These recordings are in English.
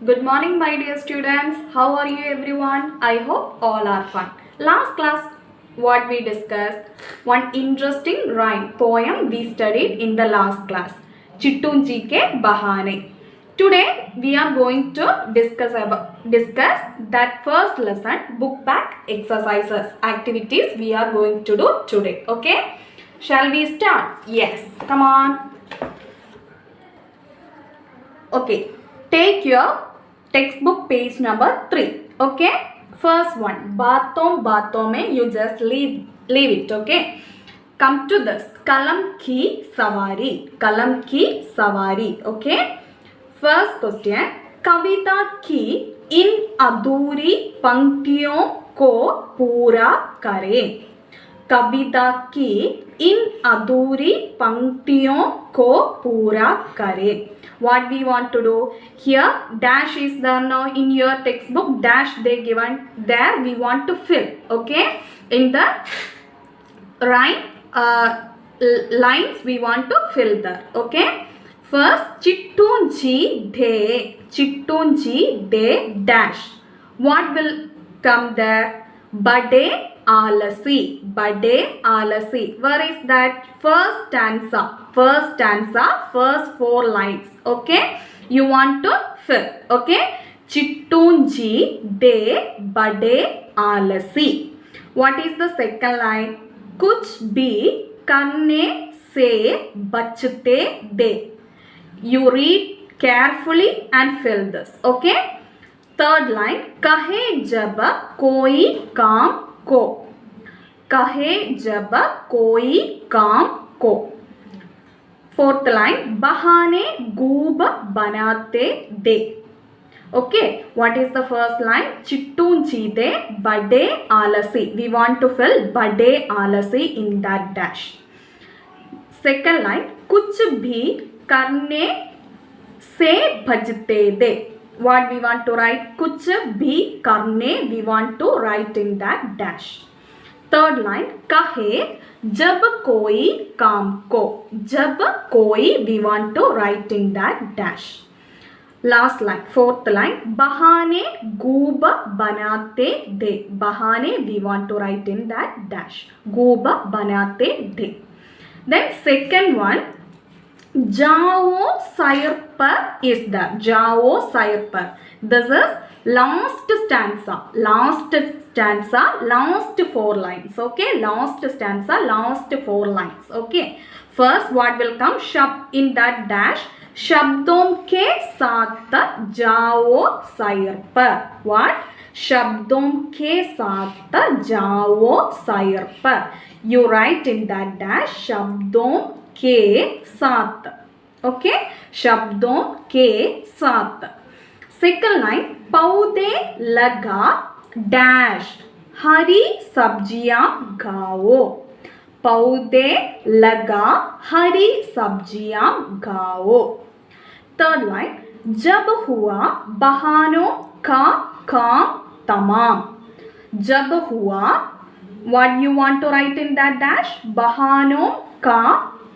Good morning, my dear students. How are you, everyone? I hope all are fine. Last class, what we discussed, one interesting rhyme poem we studied in the last class, Chittunji ke Bahane. Today, we are going to discuss that first lesson, book back exercises, activities we are going to do today. Okay? Shall we start? Yes. Come on. Okay, take your textbook page number 3. Okay, first one, bathom mein you just leave it. Okay, come to this, kalam ki savari. Okay, first question, kavita ki in adhuri पंक्तियों को पूरा करें. कविता की इन अधूरी पंक्तियों को पूरा करें. What we want to do here, dash is there now in your textbook, dash they given there, we want to fill. Okay, in the rhyme lines we want to fill there. Okay, first, chittunji de dash, what will come there? Bade alasi. Where is that? First stanza, first 4 lines. Okay, you want to fill. Okay, chittunji de bade alasi. What is the second line? Kuch bhi karne se bachte de. You read carefully and fill this. Okay, third line, kahe jab koi काम को. कहे जब कोई काम को. Fourth line, बहाने गूब बनाते दे. Okay, what is the first line? चिट्टूंजी दे बड़े आलसी. We want to fill बड़े आलसी in that dash. Second line, कुछ भी करने से भजते दे. What we want to write? कुछ भी करने, we want to write in that dash. Third line, कहे जब कोई काम को. जब कोई, we want to write in that dash. Last line, fourth line, बहाने गूब बनाते दे. बहाने, we want to write in that dash. गूब बनाते दे. Then second one, जाओ सैर पर is there. जाओ सैर पर. This is last stanza, last 4 lines. Okay, last stanza, last 4 lines. Okay, first what will come? In that dash, शब्दों के साथ जाओ सैर पर. What? शब्दों के साथ जाओ सैर पर. You write in that dash, शब्दों के साथ. ओके, शब्दों के साथ. सेकंड लाइन, पौधे लगा डैश हरी सब्जियां खाओ. पौधे लगा हरी सब्जियां खाओ. थर्ड लाइन, जब हुआ बहानों का काम तमाम. जब हुआ, what you want to write in that dash? बहानों का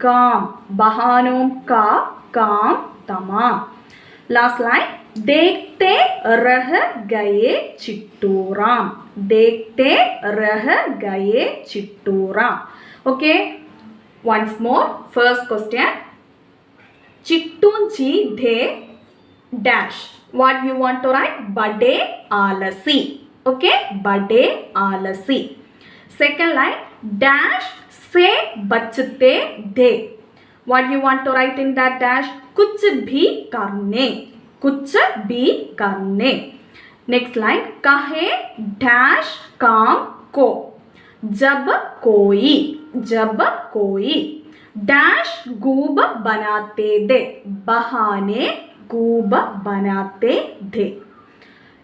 काम. बहानों का काम तमाम. लास्ट लाइन, देखते रह गए चिट्टू राम. देखते रह गए Chittu Ram. Okay, once more, first question, चिट्टूंजी दे dash, what you want to write? बड़े आलसी. ओके, बड़े आलसी. Second line, dash से बचते दे. What you want to write in that dash? कुछ भी करने. कुछ भी करने. Next line, कहे dash काम को. जब कोई dash गूब बनाते दे. बहाने गूब बनाते दे.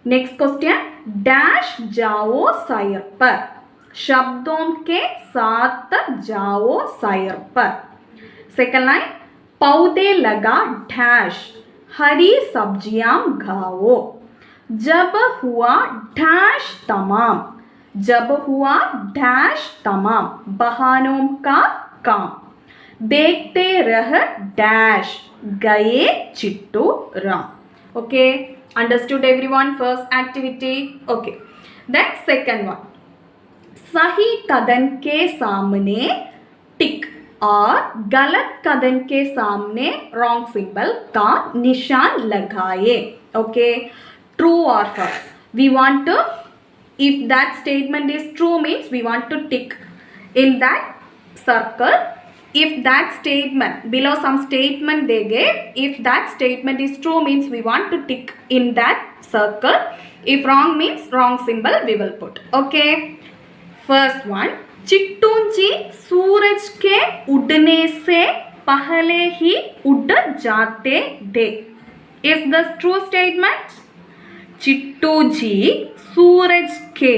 Next question, dash जाओ सैर पर. शब्दों के साथ जाओ सैर पर. सेकंड लाइन, पौधे लगा डैश हरी सब्जियां खाओ. जब हुआ डैश तमाम. जब हुआ डैश तमाम, बहानों का काम. देखते रह डैश गए Chittu Ram. Okay, Understood everyone? First activity. Okay. Then second one. सही कथन के सामने टिक और गलत कथन के सामने रॉन्ग सिंबल का निशान लगाए. Okay. True or false. We want to, if that statement is true means we want to tick in that circle. If that statement, below some statement they gave, if that statement is true means we want to tick in that circle. If wrong means wrong symbol we will put. Okay. First one. चिट्टूंजी सूरज के उड़ने से पहले ही उड़ जाते थे. Is this true statement? चिट्टूजी सूरज के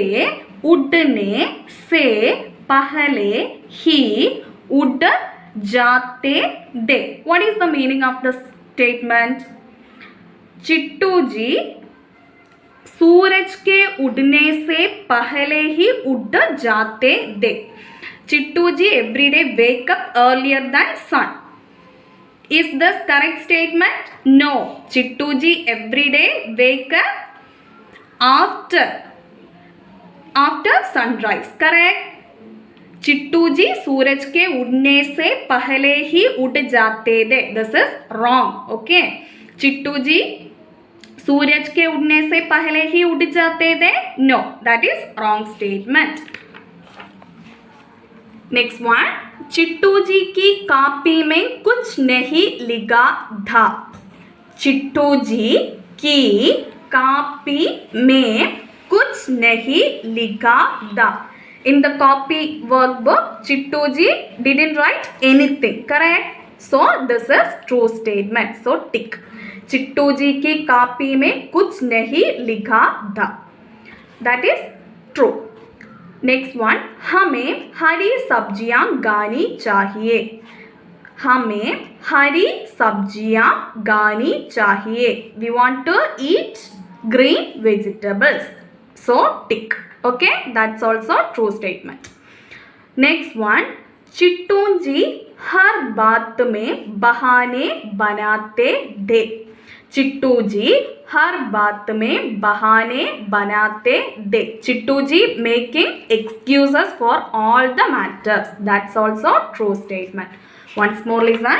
उड़ने से पहले ही उड़ जाते थे. What is the meaning of the statement? चिट्टूजी सूरज के उड़ने से पहले ही उड़ जाते थे. चिट्टूजी every day wake up earlier than sun. Is this correct statement? No. Chittuji every day wake up after sunrise. Correct? चिट्टूजी सूरज के उड़ने से पहले ही उड़ जाते थे. This is wrong. Okay. चिट्टूजी सूरज के उड़ने से पहले ही उड़ जाते थे. No, that is wrong statement. Next one. चिट्टूजी की कॉपी में कुछ नहीं लिखा था. चिट्टूजी की कॉपी में कुछ नहीं लिखा था. In the copy workbook, Chittuji didn't write anything. Correct? So this is true statement. So tick. चिट्टूजी की कॉपी में कुछ नहीं लिखा था. That is true. Next one. हमें हरी सब्जियां गानी चाहिए. हमें हरी सब्जियां गानी चाहिए. We want to eat green vegetables. So tick. Okay, that's also true statement. Next one. चिट्टूजी हर बात में बहाने बनाते थे. चिट्टूजी हर बात में बहाने बनाते थे. चिट्टूजी making excuses for all the matters. That's also true statement. Once more listen.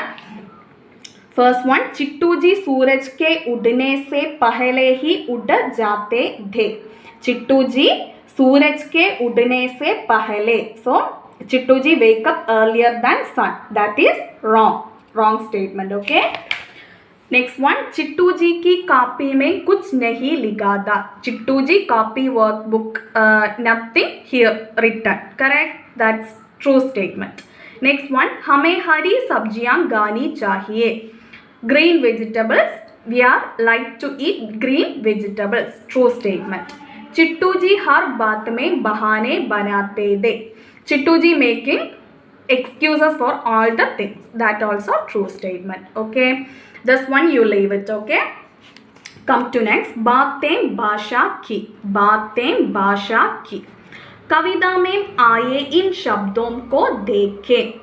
First one. चिट्टूजी सूरज के उड़ने से पहले ही उड़ जाते थे. चिट्टूजी सूरज के उड़ने से पहले. So चिट्टूजी wake up earlier than sun. That is wrong. Wrong statement. Okay. Next one. चिट्टूजी की कॉपी में कुछ नहीं लिखा था. चिट्टूजी copy workbook. Nothing here written. Correct. That's true statement. Next one. हमें हरी सब्जियां गानी चाहिए. Green vegetables. We are like to eat green vegetables. True statement. चिट्टूजी हर बात में बहाने बनाते थे. चिट्टूजी making excuses for all the things. That also true statement. Okay. This one you leave it. Okay. Come to next. बातें भाषा की. बातें भाषा की. कविता में आए इन शब्दों को देखें.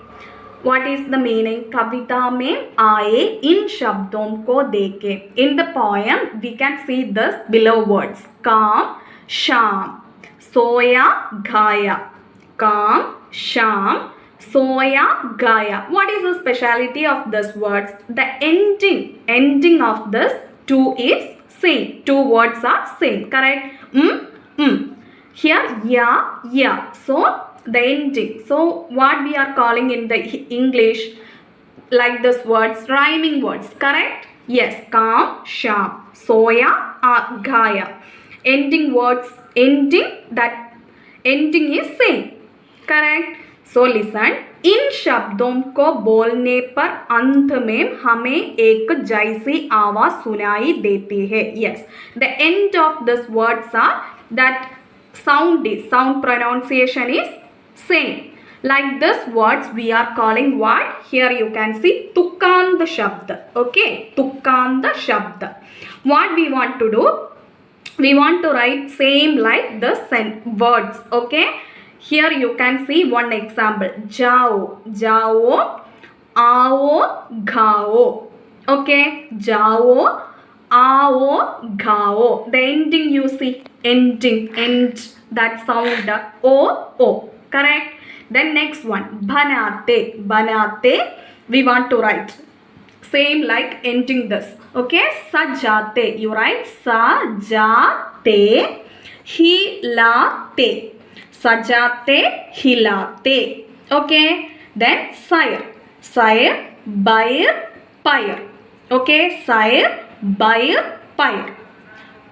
What is the meaning? कविता में आए इन शब्दों को देखें. In the poem we can see this below words. काम शाम सोया गाया. काम शाम सोया गाया. What is the speciality of this words? The ending of this two is same. Two words are same. Correct? Here ya. So the ending. So what we are calling in the English like this words, rhyming words. Correct? Yes. Kam sham soya gaya. Ending words, that ending is same. Correct? So listen. इन शब्दों को बोलने पर अंत में हमें एक जैसी आवाज सुनाई देती है. Yes. The end of this words are that sound pronunciation is same. Like this words we are calling what? Here you can see tukand shabd. Okay. Tukand shabd. What we want to do? We want to write same like the words. Okay. Here you can see one example. Jao, jao, आओ, घाओ. Okay. Jao, Ao, gao. The ending you see. Ending. End. That sound. O. Correct. Then next one. Banate. Banate. We want to write. Same like ending this. Okay. Sajate. You write sajate. Hilate. Sajate. Hilate. Okay. Then sire. Sire. Bair. Pyre. Okay. Sire. Bair. Pyre.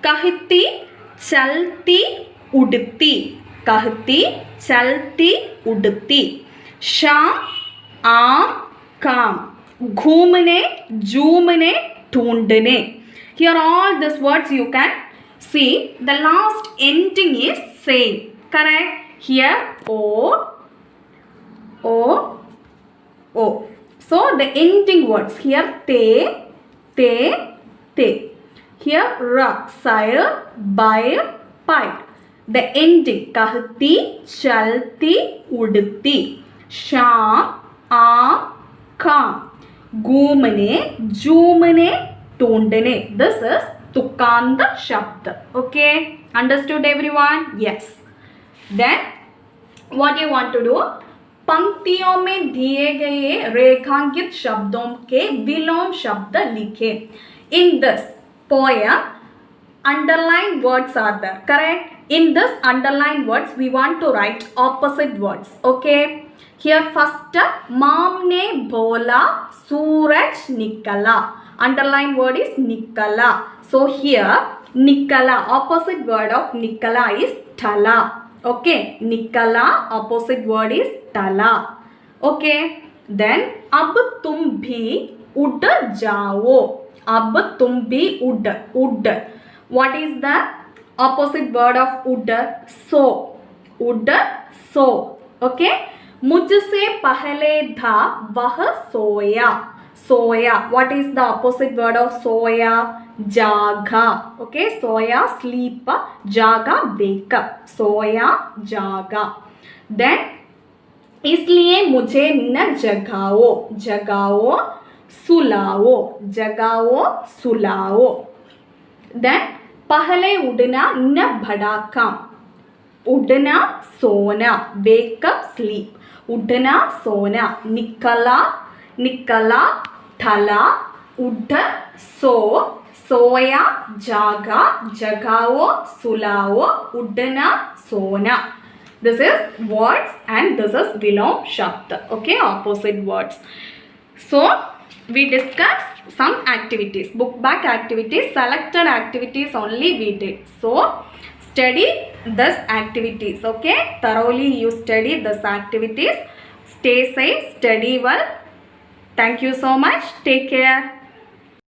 Kahti. Chalti. Udti. Kahti. Chalti. Udti. Sham. Aam. Kam. Ghumne, joomne, toondne. Here all these words you can see. The last ending is same. Correct? Here O. So the ending words here te. Here ra, sire, bair, pyre. The ending kahti, chalti, udti. Sham, aam, kam. Goomane, joomane, toondane. This is Tukanda Shabd. Okay? Understood everyone? Yes. Then, what you want to do? पंक्तियों में दिए गए रेखांकित शब्दों के विलोम शब्द लिखें. In this poem, underlined words are there. Correct? In this underlined words, we want to write opposite words. Okay? Here first, Mom ne bola, Suraj nikala. Underlined word is nikala. So here, nikala, opposite word of nikala is tala. Okay, nikala, opposite word is tala. Okay, then ab tum bhi ud jao. Ab tum bhi ud. What is the opposite word of ud? So. Ud, so. Okay. मुझसे पहले था वह सोया. Soya. What is the opposite word of soya? Jaga. Okay. Soya, sleep. Jaga, wake up. Soya, jaga. Then, इसलिए मुझे न जगाओ. जगाओ, सुलाओ. जगाओ, सुलाओ. Then, पहले उड़ना न बड़ा काम. उड़ना, सोना. Wake up, sleep. उठना, सोना. निकला, ठला. उठ, सो. सोया, जागा. जगाओ, सुलाओ. उड़ना, सोना. This is words and this is vilom shabd. Okay, opposite words. So, we discussed some activities. Book back activities, selected activities only we did. So, study this activities. Okay, thoroughly you study this activities. Stay safe, study well. Thank you so much. Take care.